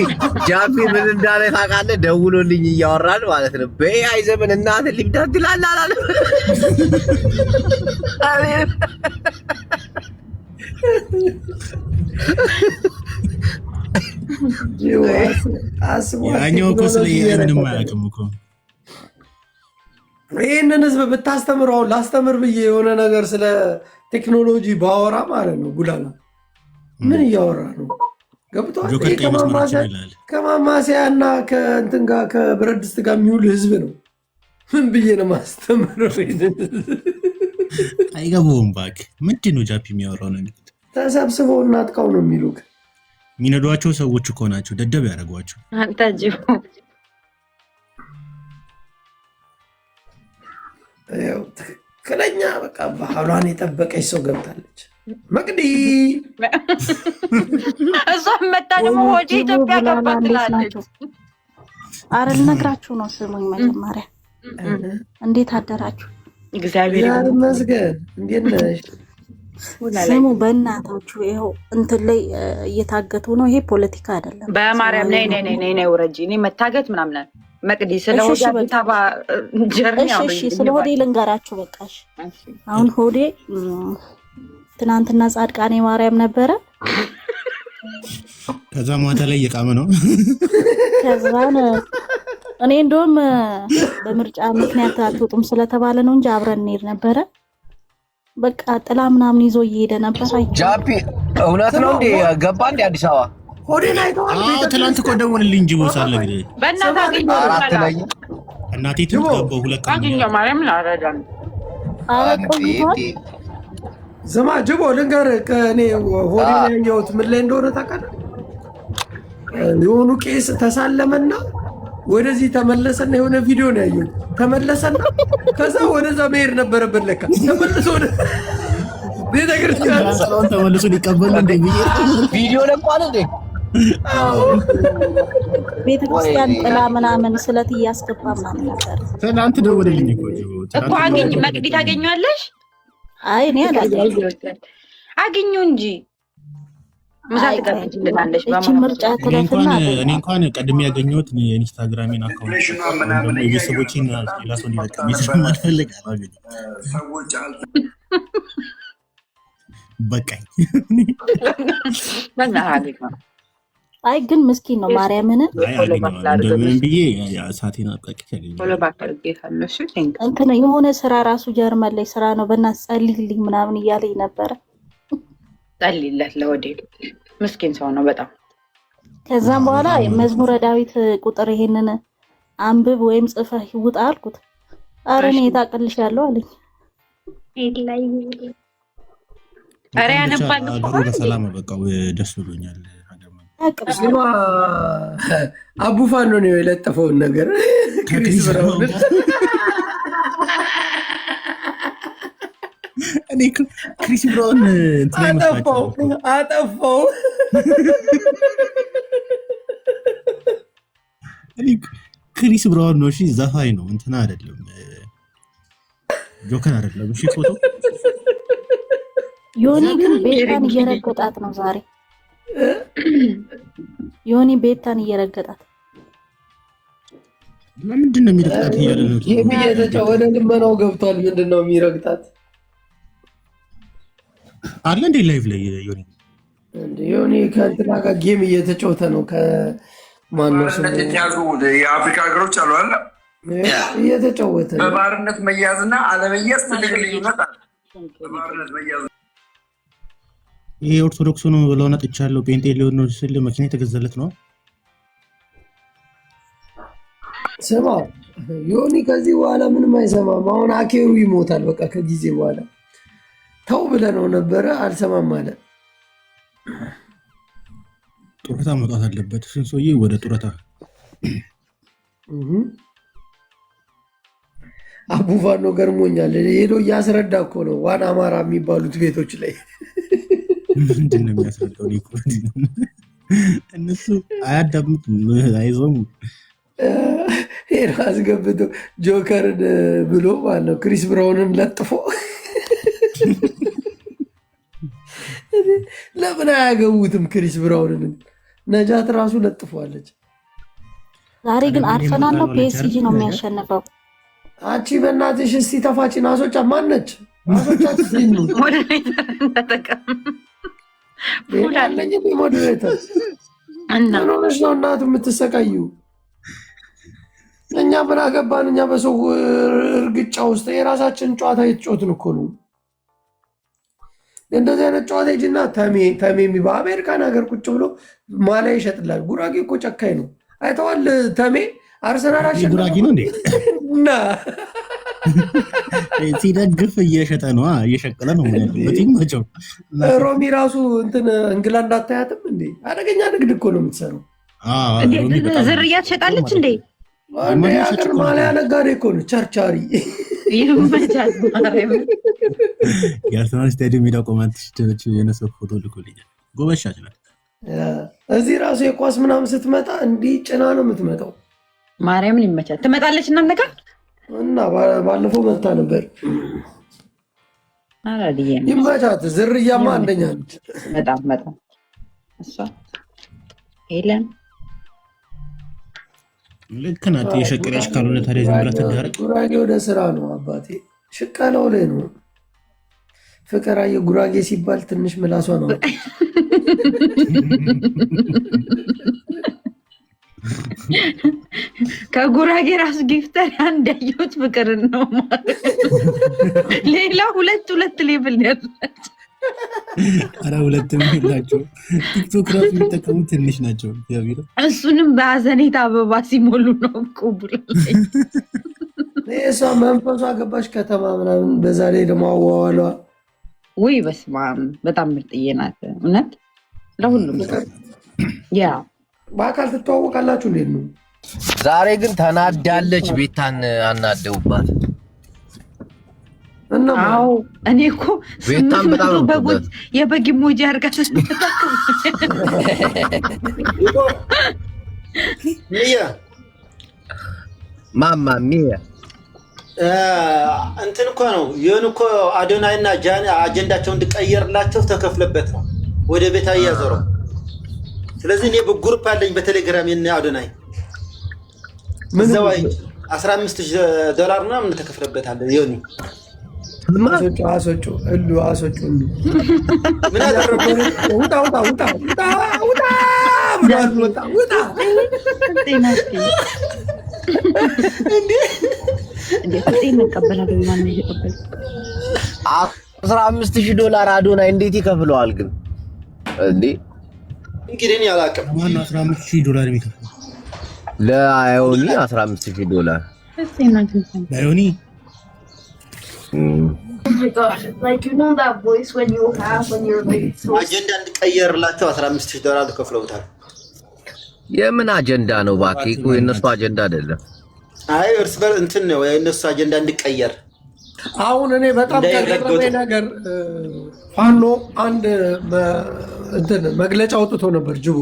ጃፒ ምን እንዳለ ታውቃለህ? ደውሎልኝ እያወራን ማለት ነው። በአይ ዘመን እናትህ ሊብዳድላል አላለ። ያኛው እኮ ስለ ምንም አያውቅም እኮ። ይህንን ህዝብ ብታስተምረው ላስተምር ብዬ የሆነ ነገር ስለ ቴክኖሎጂ ባወራ ማለት ነው ጉዳና ምን እያወራ ነው? ገብቶሃል? ከማማሰያ እና ከእንትን ጋር ከብረት ድስት ጋር የሚውል ህዝብ ነው። ምን ብዬ ነው ማስተምረው? አይገባውም እባክህ። ምንድን ነው ጃፒ የሚያወራው ነገር? ተሰብስበው እናጥቀው ነው የሚሉት። የሚነዷቸው ሰዎች እኮ ናቸው ደደብ ያደረጓቸው። አንተ ጅቦ ትክክለኛ በቃ ባህሏን የጠበቀች ሰው ገብታለች። መቅዲ እሷም መጣ ደግሞ ወደ ኢትዮጵያ ገባት ትላለች። አረ ልነግራችሁ ነው። ስሙኝ መጀመሪያ እንዴት አደራችሁ? እግዚአብሔር ይመስገን። እንዴት ነሽ? ስሙ በእናታችሁ ይኸው እንትን ላይ እየታገቱ ነው። ይሄ ፖለቲካ አይደለም። በማርያም ነይ ውረጂ። እኔ መታገት ምናምን መቅዲ ስለሆነ ታባ ጀርኒ እሺ፣ ስለ ሆዴ ልንገራችሁ በቃሽ። አሁን ሆዴ ትናንትና ጻድቃኔ ማርያም ነበረ። ከዛ ማታ ላይ እየቃመ ነው። ከዛን እኔ እንደውም በምርጫ ምክንያት አትወጡም ስለተባለ ነው እንጂ አብረን እንሄድ ነበረ። በቃ ጥላ ምናምን ይዞ እየሄደ ነበር። ጃፒ እውነት ነው እንዴ? ገባ እንዴ አዲስ አበባ? ሆዴን አይተዋል። ትናንት እኮ ደወልልኝ እንጂ ወሳለ እንግዲህ በእናታችሁ አራት ላይ እናቴ ትገባው ሁለት ቀን አግኝቶ ማርያም ላረዳን ቆይቷል። ስማ ጅቦ ልንገርህ፣ ከእኔ ሆዴን ያየሁት ምን ላይ እንደሆነ ታውቃለህ? የሆኑ ቄስ ተሳለመና ወደዚህ ተመለሰና የሆነ ቪዲዮ ነው ያየሁት። ተመለሰና ከዛ ወደዛ መሄድ ነበረበት ለካ ተመለሰ ወደ ቤተክርስቲያን ተመልሶ ሊቀበል እንደ ቪዲዮ ለቋል እንዴ? ቤተክርስቲያን ጥላ ምናምን ስለት እያስገባ ምናምን ነበር። ትናንት ደወለልኝ እኮ አግኝ መቅዲ ታገኘዋለሽ? አይ እኔ አላገኘሁም። አግኙ እንጂ እቺ ምርጫ ትለፍና እኔ እንኳን ቀድሜ ያገኘሁት የኢንስታግራሜን አካውንት የቤተሰቦቼን ሌላ ሰው እንዲጠቀም ስለማልፈልግ በቃኝ። አይ ግን ምስኪን ነው ማርያምን እንደምን ብዬ ሳቴና አጣቂት እንትን የሆነ ስራ ራሱ ጀርመን ላይ ስራ ነው በእናትህ ጸልይልኝ ምናምን እያለኝ ነበረ። ጸልይለት ለወዴ ምስኪን ሰው ነው በጣም። ከዛም በኋላ መዝሙረ ዳዊት ቁጥር ይሄንን አንብብ ወይም ጽፈህ ይውጣ አልኩት። ኧረ እኔ ታቅልሻለሁ አለኝ። ኧረ ያነባል እኮ በሰላም በቃ ደስ ብሎኛል። አቡፋኖ ነው የለጠፈውን ነገር ክሪስ ብራውን እኔ ክሪስ ብራውን አጠፋው። እኔ ክሪስ ብራውን ነው። እሺ ዘፋኝ ነው እንትና አይደለም፣ ጆከር አይደለም። እሺ ፎቶ ዮኒ ግን ቤታን እየረገጣት ነው ዛሬ። ዮኒ ቤታን እየረገጣት ለምንድን ነው የሚረግጣት? እያለ ነው ወደ ልመናው ገብቷል። ምንድን ነው የሚረግጣት? አለ እንዴ ላይቭ ላይ ዮኒ ከእንትና ጋር ጌም እየተጫወተ ነው። ከማነው ስሙ የተያዙ የአፍሪካ ሀገሮች አሉ አለ እየተጫወተ ነው። በባርነት መያዝና አለመያዝ ትልቅ ልዩነት አለ። በባርነት መያዝ ይሄ ኦርቶዶክስ ነው ብለው ነጥቻለሁ። ጴንጤ ሊሆን ነው ስል መኪና የተገዛለት ነው። ስማ ዮኒ ከዚህ በኋላ ምንም አይሰማም። አሁን አኬሩ ይሞታል በቃ ከጊዜ በኋላ ተው ብለነው ነበረ፣ አልሰማም አለ። ጡረታ መውጣት አለበት እሱን ሰውዬ ወደ ጡረታ። አቡፋኖ ገርሞኛል። ሄዶ እያስረዳ እኮ ነው ዋና አማራ የሚባሉት ቤቶች ላይ ምንድን ነው የሚያስረዳው? እነሱ አያዳምጡም፣ አይዞም። ሄዶ አስገብቶ ጆከርን ብሎ ማለት ነው ክሪስ ብራውንን ለጥፎ ለምን አያገቡትም? ክሪስ ብራውንን ነጃት ራሱ ለጥፏለች። ዛሬ ግን አርሰናል ነው ፒኤስጂ ነው የሚያሸንፈው። አንቺ በእናትሽ እስቲ ተፋች። ናሶቻ ማነች? ናሶቻ ሲኑ ሞዴሬተር ሞዴሬተር እና ሆነሽ ነው እናቱ የምትሰቃዩ። እኛ ምን አገባን? እኛ በሰው እርግጫ ውስጥ የራሳችን ጨዋታ የተጫወትን እኮ ነው። እንደዚህ አይነት ጨዋታ ሂጂና ተሜ የሚባል አሜሪካን ሀገር ቁጭ ብሎ ማሊያ ይሸጥላል። ጉራጌ እኮ ጨካኝ ነው። አይተዋል? ተሜ አርሰናል ጉራጌ ነው እንዴ? እና ሲደግፍ እየሸጠ ነው፣ እየሸቀለ ነው። በቲማቸው ሮሚ ራሱ እንትን እንግላንድ አታያትም እንዴ? አደገኛ ንግድ እኮ ነው የምትሰራው። ዝርያ ትሸጣለች እንዴ? ሀገር ማሊያ ነጋዴ እኮ ነው፣ ቸርቻሪ። የአርሰናል ስታዲየም ሜዳ ቆማንትች የነሰው ፎቶ ልኮልኛል። ጎበሻ ይችላል። እዚህ ራሱ የኳስ ምናምን ስትመጣ እንዲህ ጭና ነው የምትመጣው። ማርያምን ይመቻል። ትመጣለች እናንተ ጋር እና ባለፈው መጥታ ነበር። ይመቻት። ዝርያማ አንደኛ ነች። በጣም እሷ ሄለን ልክ ናት። የሸቀለች ካልሆነ ታዲያ ዝም ብላ ትዳረቅ። ጉራጌ ወደ ስራ ነው አባቴ፣ ሽቀላው ላይ ነው። ፍቅር አየህ፣ ጉራጌ ሲባል ትንሽ ምላሷ ነው። ከጉራጌ ራሱ ጊፍተር አንድ ያየሁት ፍቅርን ነው ማለት ሌላ ሁለት ሌብል ነው ያላቸው። ኧረ ሁለትም የላቸው። ቲክቶክ ራሱ የሚጠቀሙ ትንሽ ናቸው። እሱንም በሀዘኔታ አበባ ሲሞሉ ነው ቁቡል እሷ መንፈሷ ገባሽ ከተማ ምናምን። በዛ ላይ ደግሞ አዋዋሏ ውይ በስመ አብ በጣም ምርጥዬ ናት እውነት። ለሁሉም ያ በአካል ትተዋወቃላችሁ እንዴት ነው? ዛሬ ግን ተናዳለች። ቤታን አናደውባት። አዎ እኔ እኮ ቤታን በጣም በጉት የበግ ሞጂ አድርጋ ማማ ሚያ እንትን እኮ ነው ይሁን እኮ አዶናይና ጃኒ አጀንዳቸውን እንድቀየርላቸው ተከፍለበት ነው ወደ ቤታ እያዞረው። ስለዚህ እኔ በግሩፕ አለኝ በቴሌግራም የነ አዶናይ ምንዘዋይ $15,000 ምናምን ተከፍለበታል። ይሁን አሶቹ ምን አደረገ? ውጣ $15,000 አዶናይ እንዴት ይከፍለዋል ግን እንዴ? እንግዲህ እኔ አላውቅም። ማን $15,000 የሚከፍለው? ለአዮኒ $15,000 ለአዮኒ አጀንዳ እንድቀየርላቸው $15,000 ከፍለውታል። የምን አጀንዳ ነው እባክህ? እኮ የእነሱ አጀንዳ አይደለም። አይ እርስ በርስ እንትን ነው የእነሱ አጀንዳ እንድቀየር። አሁን እኔ በጣም ከገረመኝ ነገር ፋኖ አንድ እንትን መግለጫ አውጥቶ ነበር። ጅቡ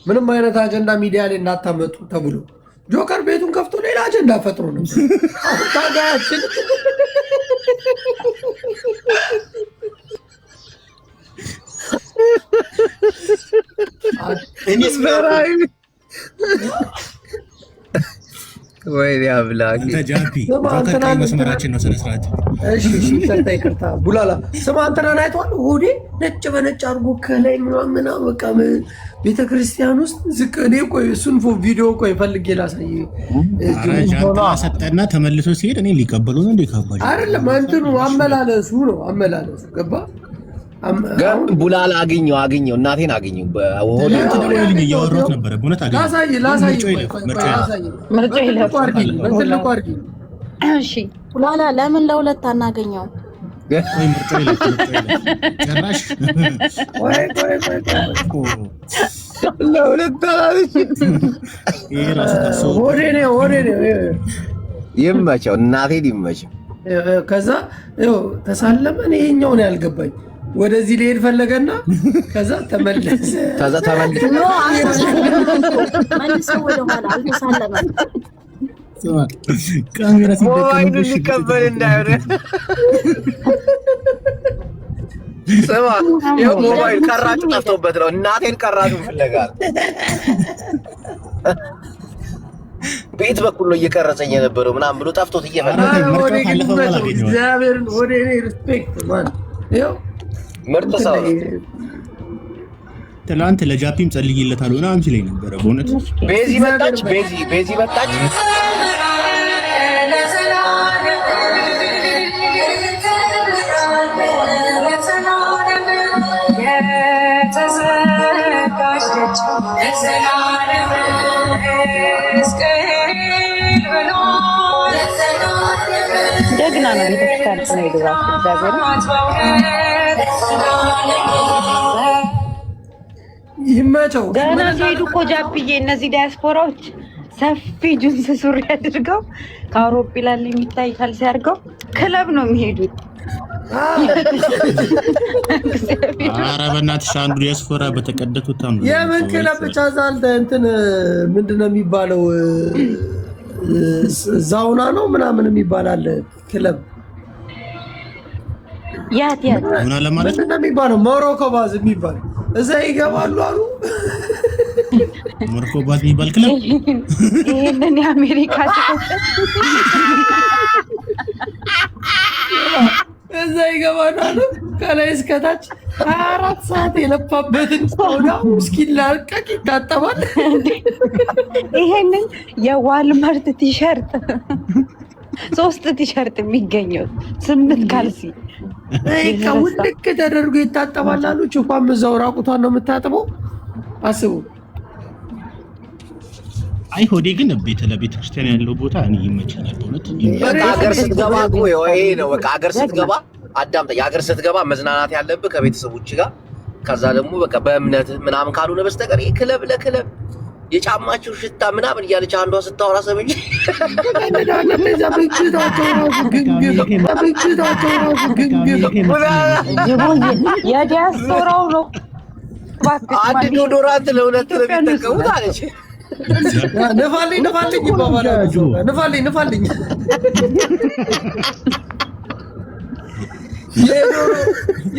ምንም አይነት አጀንዳ ሚዲያ ላይ እንዳታመጡ ተብሎ ጆከር ቤቱን ከፍቶ ሌላ አጀንዳ ፈጥሮ ነበር። አሁን ታጋያችን ወይ ያብላክ ተጃፒ መስመራችን ነው። ስነስርዓት እሺ ይቅርታ ቡላላ ስማ አንተናን አይተዋል። ሆዴ ነጭ በነጭ አድርጎ ከላይ ምናምን በቃ ቤተክርስቲያን ውስጥ ዝቅ እኔ ቆይ እሱን ቪዲዮ ቆይ ፈልጌ ላሳይ። ጃንጥላ ሰጠና ተመልሶ ሲሄድ እኔ ሊቀበሉ ነው እንዴ? ካባጅ አይደለም እንትኑ አመላለሱ ነው አመላለሱ ገባ። ቡላላ አግኘው እናቴን አግኘው። በሆነ እያወራሁት ነበረ። በእውነት አግኘው ላሳይ እሺ ቡላላ ለምን ለሁለት አናገኘው? ወይ ምርጫ ይለፍ ጭራሽ ለሁለት ታላልሽ ወሬ ነው ይመቸው፣ እናቴን ይመቸው። ከዛ ተሳለመ። እኔ ይኸኛው ነው ያልገባኝ። ወደዚህ ሊሄድ ፈለገና ከዛ ተመለሰ። መልሰው ወደ ኋላ አልተሳለመም። ካሜራ ሞባይሉ ሊቀበል እንዳይሆነ ስማ፣ ይኸው ሞባይል ቀራጩ ጠፍቶበት ነው። እናቴን ቀራጩ ፍለጋል። ቤት በኩል ነው እየቀረጸኝ የነበረው ምናምን ብሎ ጠፍቶት እየፈለገ እግዚአብሔርን ወደ እኔ ሪስፔክት ማን ይኸው ምርጥ ሰው ትናንት ለጃፒም ጸልይለታል ሆነ አንቺ ላይ ነበረ። በእውነት ቤዚ መጣች። ደግና ነው ቤተክርስቲያን ነው ይደራስ እግዚአብሔር ይመቸው። ገና ሲሄዱ እኮ ጃፒዬ እነዚህ ዲያስፖራዎች ሰፊ ጁንስ ሱሪ አድርገው ከአውሮፕላን ላይ የሚታይ ካልሲ አድርገው ክለብ ነው የሚሄዱት። ኧረ በእናትሽ አንዱ ዲያስፖራ በተቀደቱት ታም የምን ክለብ ብቻ ዛልተ እንትን ምንድነው የሚባለው? ዛውና ነው ምናምን የሚባል አለ ክለብ ያት ምን አለ ማለት ምንድን ነው የሚባለው? ሞሮኮ ባዝ የሚባል እዛ ይገባሉ አሉ። ሞሮኮ ባዝ የሚባል ክለብ ይሄንን የአሜሪካ እዛ ይገባሉ አሉ። ከላይ እስከታች 24 ሰዓት የለፋበትን ቆዳ ምስኪን ላልቀቅ ይታጠባል። ይሄንን የዋልማርት ቲሸርት 3 ቲሸርት የሚገኘው 8 ካልሲ ውልቅ ተደርጎ ይታጠባል አሉ። ችኳም እዛው ራቁቷን ነው የምታጥበው። አስቡ። አይ ሆዴ ግን ለቤተ ክርስቲያን ያለው ቦታ እኔ ይመቸኛል በእውነት። በቃ ሀገር ስትገባ እኮ ይሄ ነው በቃ ሀገር ስትገባ አዳምጠኝ። ሀገር ስትገባ መዝናናት ያለብህ ከቤተሰቦች ጋር፣ ከዛ ደግሞ በቃ በእምነት ምናምን ካልሆነ በስተቀር ክለብ ለክለብ የጫማቸው ሽታ ምናምን እያለች አንዷ ስታወራ ሰምቼ የዲያስፖራው ነው። አንድ ዶዶራንት ለሁለት ነው የሚጠቀሙት አለች። ንፋልኝ ንፋልኝ ይባባላል። ንፋልኝ ንፋልኝ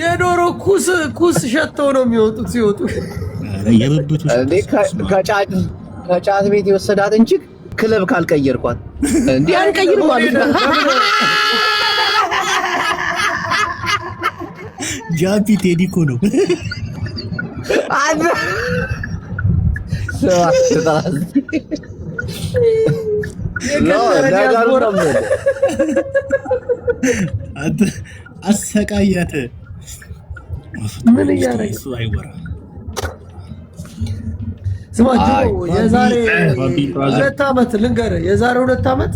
የዶሮ ኩስ ሸተው ነው የሚወጡት ሲወጡ። የብብቱ ከጫት ቤት የወሰዳት እንጂ ክለብ ካልቀየርኳት እንዴ አንቀይር ማለት ነው። ጃፒ ቴዲ እኮ ነው። አሰቃያት። ምን እያደረገ እሱ አይወራ። ስማችሁ የዛሬ 2 ዓመት ልንገርህ፣ የዛሬ 2 ዓመት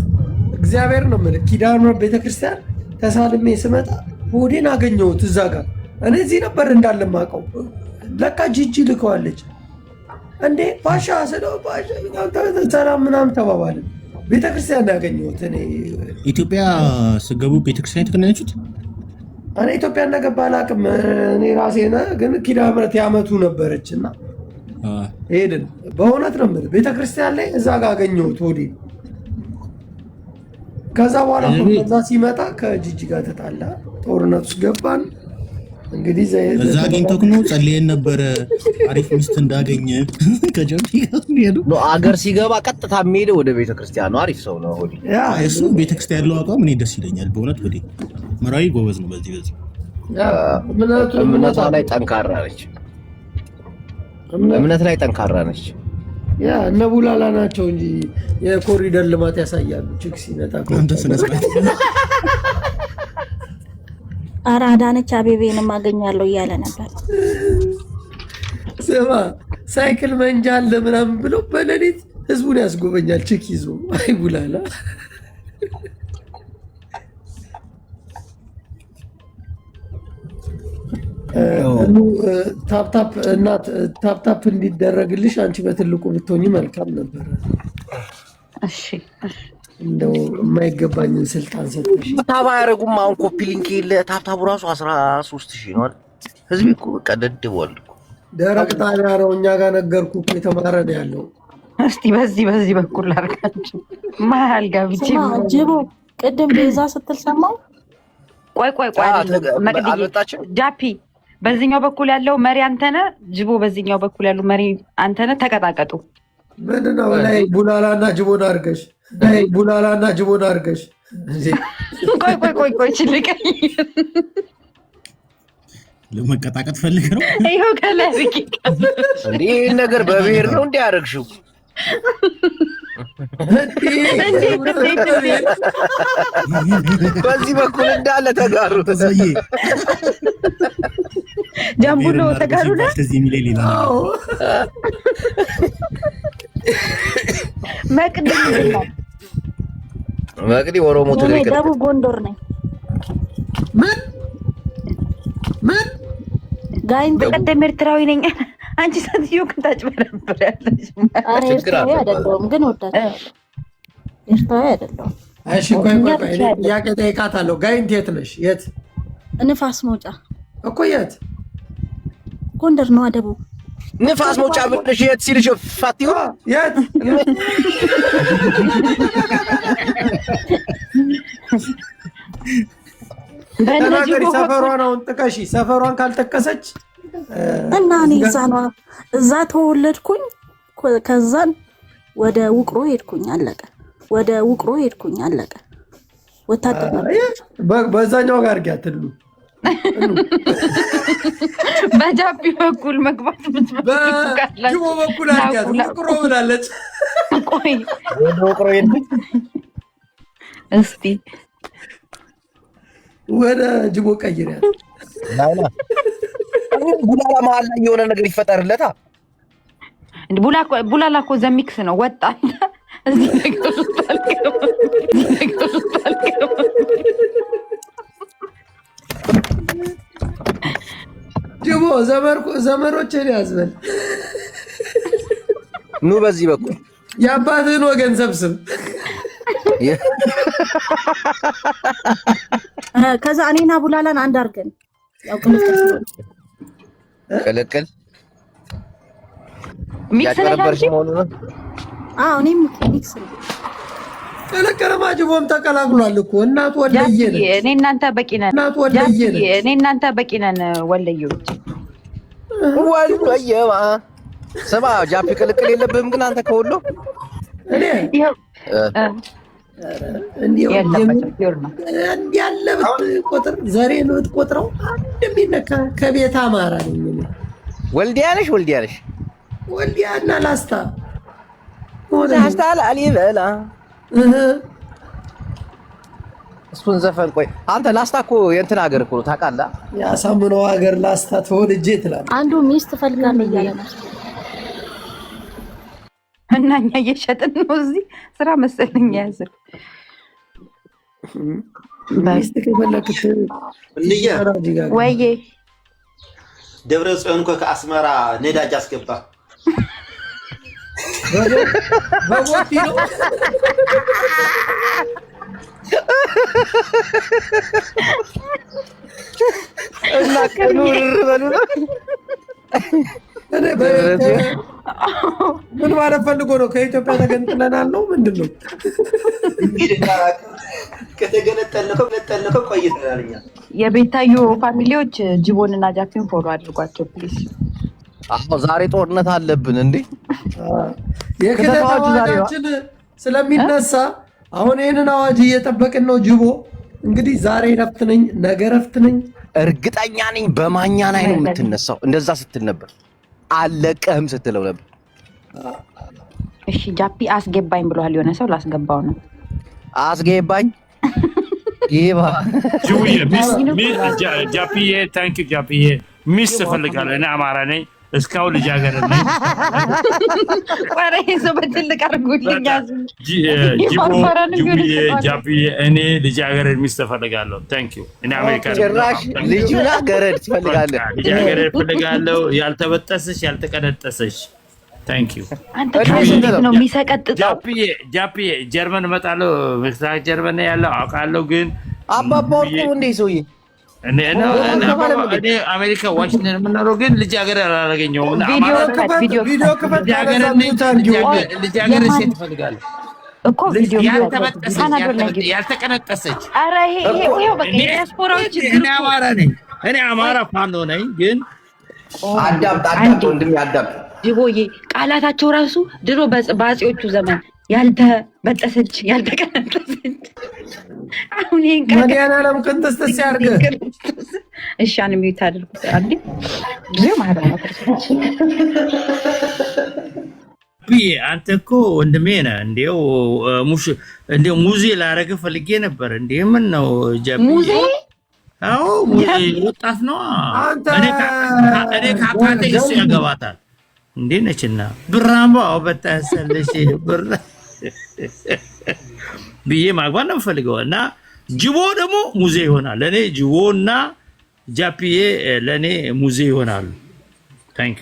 እግዚአብሔር ነው የምልህ ኪዳነ ምሕረት ቤተክርስቲያን ተሳልሜ ስመጣ ሆዴን አገኘሁት እዛ ጋር። እኔ እዚህ ነበር እንዳለ የማውቀው። ለካ ጂጂ ልከዋለች። እንዴ ፓሻ ስለው ፓሻ ሰላም ምናምን ተባባልን። ቤተክርስቲያን ያገኘሁት እኔ። ኢትዮጵያ ስገቡ ቤተክርስቲያን የተገናኛችሁት? እኔ ኢትዮጵያ እንደገባ አላውቅም። እኔ ራሴ ግን ኪዳነ ምሕረት ያመቱ ነበረች እና ሄድን። በእውነት ነው የምልህ ቤተክርስቲያን ላይ እዛ ጋር አገኘሁት ሆዴ። ከዛ በኋላ ከዛ ሲመጣ ከጂጂ ጋር ተጣላ፣ ጦርነት ውስጥ ገባን። እንግዲህ እዛ አግኝቶክ ነው ጸልየን ነበረ አሪፍ ሚስት እንዳገኘ ከጀምቲ ጋር ነው። አገር ሲገባ ቀጥታ የሚሄደው ወደ ቤተክርስቲያን ነው። አሪፍ ሰው ነው ሆዴ። እሱ ቤተክርስቲያን ያለው አቋም እኔ ደስ ይለኛል በእውነት። ሆዴ መራዊ ጎበዝ ነው በዚህ እምነቷ ላይ ጠንካራ ነች። እምነት ላይ ጠንካራ ነች። ያ እነ ቡላላ ናቸው እንጂ የኮሪደር ልማት ያሳያሉ። ችክ ሲመጣ አንተ ስነ ስርዓት ኧረ አዳነች አቤቤንም አገኛለሁ እያለ ነበር። ስማ ሳይክል መንጃ አለ ምናምን ብሎ በሌሊት ህዝቡን ያስጎበኛል ችክ ይዞ። አይ ቡላላ ታፕታፕ እናት ታፕታፕ እንዲደረግልሽ አንቺ በትልቁ ብትሆኚ መልካም ነበር። እሺ እንደው የማይገባኝን ስልጣን ሰጥሽ። ታባ ያረጉም አሁን ኮፒ ሊንክ የለ ታፕታቡ ራሱ 13000 ነው። ህዝብ እኮ በቃ ደድቧል እኮ። ደረቅ ጣቢያ ነው። እኛ ጋር ነገርኩ እኮ የተማረ ነው ያለው። እስቲ በዚህ በኩል አድርጋችሁ መሀል ገብቼ ጅቦ ቅድም ቤዛ ስትል ሰማው። ቆይ መቅድዬ ጃፒ በዚህኛው በኩል ያለው መሪ አንተነህ፣ ጅቦ በዚህኛው በኩል ያለው መሪ አንተነህ። ተቀጣቀጡ። ምንድነው ላይ ቡላላና ጅቦን አድርገሽ ላይ ቡላላና ጅቦን አድርገሽ ቆይ ችልቀኝ ለመቀጣቀጥ ፈልግ ነው። ይኸው ከላይ አድርጌ እንዴ ይህን ነገር በብሔር ነው እንዴ ያደረግሽው? በዚህ በኩል እንዳለ ተጋሩ ተዘዬ ጃምቡሎ ተጋሩ ነው። መቅዲ ኦሮሞ ትግሬ ደቡብ ጎንደር ነኝ። ምን ጋይን በቀደም ኤርትራዊ ነኝ። አንቺ ሰትዮ ከታች በረበር ያለሽ። አረ ኤርትራዊ አይደለሁም ግን ወዳታለሁ። ኤርትራዊ አይደለሁም። እሺ ቆይ ጥያቄ ጠይቃታለሁ። ጋይንት የት ነሽ? የት? ንፋስ መውጫ እኮ የት? ጎንደር ነው። ደቡብ ንፋስ መውጫ ብለሽ የት ሲልሽ ፋቲው የት? ተናገሪ። ሰፈሯን አሁን ጥቀሺ። ሰፈሯን ካልጠቀሰች እና እኔ እዛ ተወለድኩኝ። ከዛን ወደ ውቅሮ ሄድኩኝ አለቀ። ወደ ውቅሮ ሄድኩኝ አለቀ። ወታደር በዛኛው ጋር ጋትሉ በጃፒ በኩል መግባት በጅቦ በኩል አድርጋት ውቅሮ ብላለች። ቆይ ውቅሮ ሄድኩኝ። እስቲ ወደ ጅቦ ቀይሪያት። ቡላላ መሀል ላይ የሆነ ነገር ይፈጠርለታ። ቡላላ እኮ ዘሚክስ ነው። ወጣ እዚህ ነገር ጅቦ ዘመሮችን ያዝበል። ኑ በዚህ በኩል የአባትህን ወገን ሰብስብ። ከዛ እኔና ቡላላን አንድ አድርገን ያው ቅልቅል ሚክስ ነገር ነው። እኔም ሚክስ ነው። ቅልቅልማ ጅቦም ተቀላቅሏል እኮ እናት ወለየ ነች። እኔ እናንተ በቂ ነን። እናት ወለየ ነች። እኔ እናንተ በቂ ነን። ወለዮች ወለየማ ስማ፣ ጃፒ ቅልቅል የለብህም ግን አንተ ከወሎ እኔ ያለበት ቁጥር ዘሬ ነው የምትቆጥረው። እንደሚነካ ከቤት አማራ ነኝ። ወልዲያ ነሽ? ወልዲያ እና ላስታ ላሊበላ እሱን ዘፈን ቆይ አንተ ላስታ እኮ የእንትን ሀገር እኮ ነው ታውቃለህ። ያሳምነው ሀገር ላስታ ተወልጄ ትላለህ። አንዱ ሚስት ፈልጋለሁ እያለ ነው እና እኛ እየሸጥን ነው እዚህ ስራ መሰለኝ ያዝር ሚስት ከፈለክት ወይዬ ደብረ ጽዮን እኮ ከአስመራ ነዳጅ አስገባ። በቦቲ ነው እና ቀኑ በሉ ነው። ምን ማለት ፈልጎ ነው? ከኢትዮጵያ ተገንጥለናል ነው ምንድን ነው? ከተገነጠልነው ቆይተናል እኛ። የቤታዮ ፋሚሊዎች ጅቦንና ጃፒን ፎሎ አድርጓቸው ፕሊዝ። ዛሬ ጦርነት አለብን እንዴ? የክተት አዋጃችን ስለሚነሳ አሁን ይህንን አዋጅ እየጠበቅን ነው። ጅቦ እንግዲህ ዛሬ ረፍት ነኝ፣ ነገ ረፍት ነኝ። እርግጠኛ ነኝ በማኛ ላይ ነው የምትነሳው። እንደዛ ስትል ነበር፣ አለቀህም ስትለው ነበር። እሺ ጃፒ አስገባኝ ብሏል። የሆነ ሰው ላስገባው ነው። አስገባኝ ይባ ጃፒዬ ታንክ ዩ ጃፒዬ። ሚስት እፈልጋለሁ። እኔ አማራ ነኝ። እስካሁን ልጃገረድ ነኝ። ወሬ ሰው በትልቅ አድርጎልኝ ጃፒዬ እኔ ልጃገረድ ሚስት እፈልጋለሁ። ታንክ ዩ። እኔ አሜሪካ ጭራሽ ልጅና ገረድ ትፈልጋለህ? ልጃገረድ እፈልጋለሁ። ያልተበጠሰች ያልተቀነጠሰች። ታንክ ዩ። አንተ ከዚህ ነው የሚሰቀጥጠው። ጃፒዬ ጀርመን እመጣለሁ። ምስራቅ ጀርመን ያለው አውቃለሁ፣ ግን አባባ ወርቁ እንዴ ሰውዬ እኔ አሜሪካ ዋሽንግተን የምኖረው ግን ልጃገረድ አላገኘሁም። ቪዲዮ ክፈት። ልጃገረድ ሴት እፈልጋለሁ እኮ ቪዲዮ ያልተቀነጠሰች። ኧረ ይሄ በቃ የዲያስፖራው ችግር። እኔ አማራ ነኝ። እኔ አማራ ፋኖ ነኝ። ግን አዳምጥ ወንድሜ አዳምጥ። ጅቦዬ ቃላታቸው ራሱ ድሮ በአፄዎቹ ዘመን ያልተበጠሰች ያልተቀነጠሰች። አሁን ይሄን መዲያናለም ቅንጥስጥስ ያርገ። እሺ አንሚዩት አድርጉት አንዴ ጊዜ ማለት ነው። አንተ እኮ ወንድሜ ነህ። እንዴው ሙዚ ላረግህ ፈልጌ ነበር። እንዴ ምን ነው ሙዚ? አዎ ሙዚ ወጣት ነው። እኔ ካካቴ እሱ ያገባታል። እንዴ ነችና ብራምባው በታሰለሽ ብራ ብዬ ማግባት ነው የምፈልገው። እና ጅቦ ደግሞ ሙዜ ይሆናል ለእኔ። ጅቦና ጃፒዬ ለእኔ ሙዜ ይሆናሉ። ታንክ።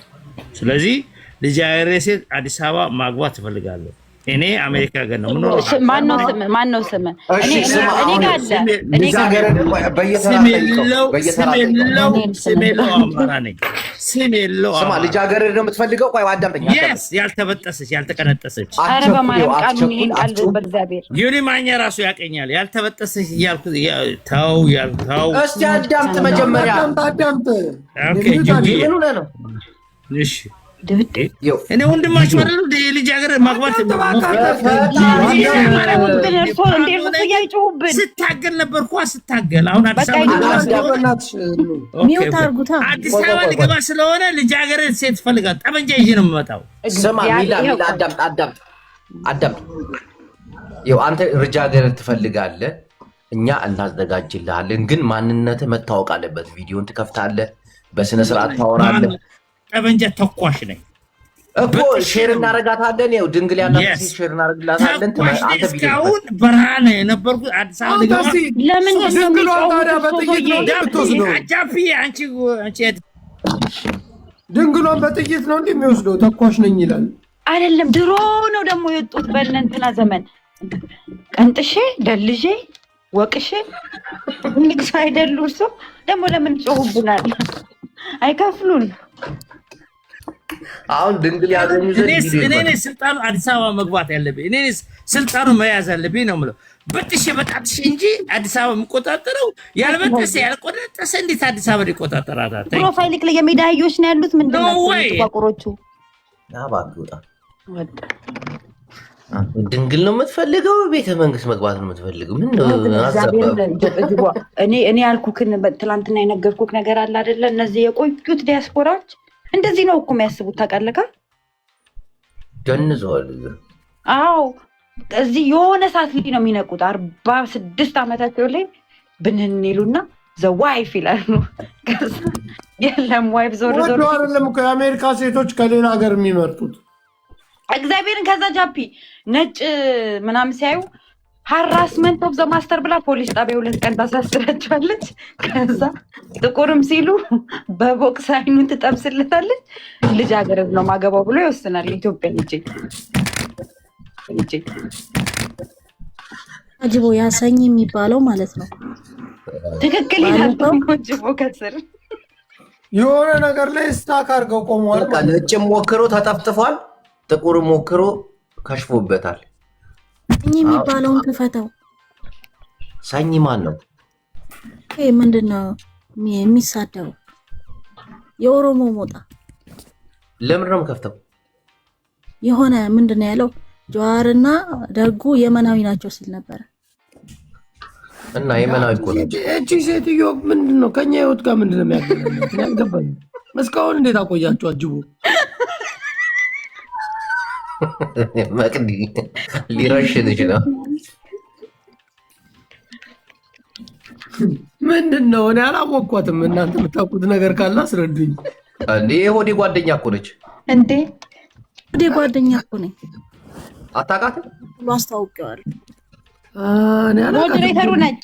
ስለዚህ ልጃገረድ ሴት አዲስ አበባ ማግባት እፈልጋለሁ። እኔ አሜሪካ ሀገር ነው ምን ማን ነው ስም? እኔ ጋር አለ። እኔ ጋር ስም የለው አማራ ነኝ። ስም የለው ስማ፣ ልጃገረድ ነው የምትፈልገው? ቆይ አዳምጠኝ። ያልተበጠሰች ያልተቀነጠሰች። ኧረ በማርያም ቃሉን ይሄን ቃል በእግዚአብሔር ዩኒ ማኛ ራሱ ያቀኛል። ያልተበጠሰች እያልኩ ተው ያልተው። እስቲ አዳምጥ መጀመሪያ። አዳምጥ። ኦኬ ምን ሆነህ ነው? እሺ እኔ ወንድማችሁ አይደል? ልጃገረድ ማግባት ስታገል ነበር እኮ ስታገል። አሁን አዲስ አበባ ልገባ ስለሆነ ልጃገረድ ሴት ፈልጋል። ጠመንጃ ይዤ ነው የምመጣው። ስማ ሚላ አዳምጥ። ይኸው አንተ ልጃገረድ ትፈልጋለህ፣ እኛ እናዘጋጅልሃለን። ግን ማንነትህ መታወቅ አለበት። ቪዲዮን ትከፍታለህ፣ በስነ ስርዓት ታወራለህ። ጠመንጃ ተኳሽ ነኝ እኮ ሼር እናረጋታለን። ይኸው ድንግል ያላት ሼር እናረጋታለን። አንተ እስካሁን በረሃ ነው የነበርኩት። አዲስ አበባ ልገባ ለምን ድንግሏን በጥይት ነው እንደሚወስደው? ተኳሽ ነኝ ይላል አይደለም? ድሮ ነው ደግሞ የወጡት በእነንትና ዘመን። ቀንጥሼ ደልዤ ወቅሼ ንግስ አይደሉ? እርሶ ደግሞ ለምን ጮሁብናል? አይከፍሉን። አሁን ድንግል ያገኙ እኔ ስልጣኑ አዲስ አበባ መግባት ያለብኝ እኔ ስልጣኑ መያዝ ያለብኝ ነው የምለው። በጥሼ በጣጥሼ እንጂ አዲስ አበባ የምቆጣጠረው ያልበጠሰ ያልቆጠጠሰ እንዴት አዲስ አበባ ይቆጣጠራታል? ፕሮፋይል ላይ የሜዳ አህዮች ነው ያሉት። ምንድን ነው ጥቋቁሮቹ? ድንግል ነው የምትፈልገው? ቤተ መንግስት መግባት ነው የምትፈልገው? ምን እኔ ያልኩክን ትላንትና የነገርኩክ ነገር አለ አይደለ? እነዚህ የቆዩት ዲያስፖራዎች እንደዚህ ነው እኮ የሚያስቡት። ታውቃለህ? ደንዘዋል። አዎ እዚህ የሆነ ሰዓት ላይ ነው የሚነቁት። 46 ዓመታቸው ላይ ብንን ይሉና ዘዋይፍ ይላሉ። የለም ዋይፍ ዞር አይደለም እኮ የአሜሪካ ሴቶች ከሌላ ሀገር የሚመርጡት እግዚአብሔርን። ከዛ ጃፒ ነጭ ምናምን ሲያዩ ሃራስመንት ኦፍ ዘ ማስተር ብላ ፖሊስ ጣቢያ 2 ቀን ታሳስራቸዋለች። ከዛ ጥቁርም ሲሉ በቦክስ አይኑን ትጠብስለታለች። ልጃገረድ ነው ማገባው ብሎ ይወስናል። ኢትዮጵያ ልጅ አጅቦ ያሰኝ የሚባለው ማለት ነው። ትክክል ይላል። ጅቦ ከስር የሆነ ነገር ላይ ስታክ አድርገው ቆመዋል። ነጭም ሞክሮ ተጠፍጥፏል፣ ጥቁር ሞክሮ ከሽፎበታል። ሰኝ የሚባለውን ክፈተው። ሰኝ ማን ነው? ይሄ ምንድነው የሚሳደበው? የኦሮሞ ሞጣ። ለምን ነው የምከፍተው? የሆነ ምንድነው ያለው? ጀዋርና ደጉ የመናዊ ናቸው ሲል ነበር። እና የመናዊ እኮ ነው። እቺ ሴትዮ ምንድነው ከኛ ህይወት ጋር ምንድነው የሚያገናኘው? ያልገባኝ እስካሁን እንዴት አቆያችሁ? አጅቡ መቅዲ ሊረሽን ይችላል። ምንድነው? እኔ አላወቅኳትም። እናንተ የምታውቁት ነገር ካለ አስረዱኝ። እንዴ ሆዴ ጓደኛ እኮ ነች። እንዴ ሆዴ ጓደኛ እኮ ነኝ። አታውቃትም? ሁሉ አስታውቀዋለሁ። ሞዴሬተሩ ነች።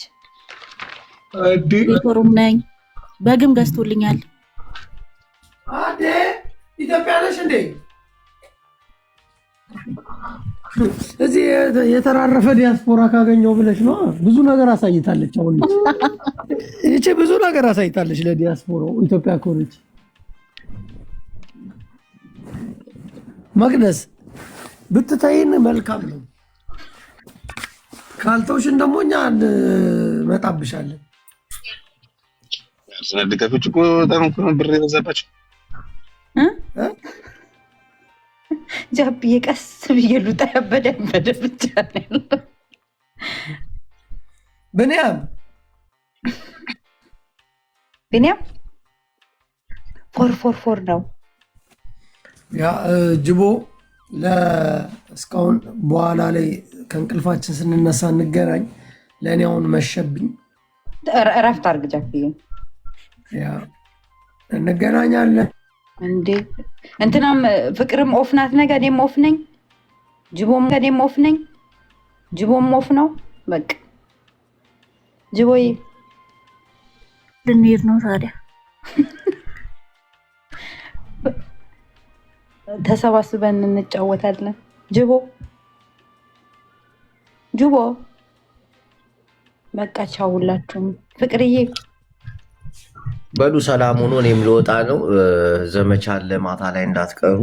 ሞዴሬተሩም ነኝ። በግም ገዝቶልኛል። አዴ ኢትዮጵያ ነሽ እንዴ? እዚህ የተራረፈ ዲያስፖራ ካገኘው ብለሽ ነው። ብዙ ነገር አሳይታለች። አሁን እቺ ብዙ ነገር አሳይታለች ለዲያስፖራው። ኢትዮጵያ ኮነች። መቅደስ ብትተይን መልካም ነው። ካልተውሽን ደግሞ እኛ እንመጣብሻለን። ደጋፊዎች እኮ በጣም እኮ ብር የበዛባቸው ጃፒዬ ቀስ ብዬ ሉጣ ያበደ ብቻ ነው ያለው። ብንያም 444 ነው ያ ጅቦ። እስካሁን በኋላ ላይ ከእንቅልፋችን ስንነሳ እንገናኝ። ለእኔ አሁን መሸብኝ። እረፍት አድርግ ጃፒዬ። ያ እንገናኛለን። እንዴ እንትናም ፍቅርም ኦፍ ናት። ነገ እኔም ኦፍ ነኝ። ጅቦም ኦፍ ነው። በቃ ጅቦዬ ልንሄድ ነው ታዲያ። ተሰባስበን እንጫወታለን። ጅቦ ጁቦ በቃ ቻው ሁላችሁም። ፍቅርዬ በሉ ሰላም ሆኖ እኔም ልወጣ ነው። ዘመቻ አለ ማታ ላይ እንዳትቀሩ።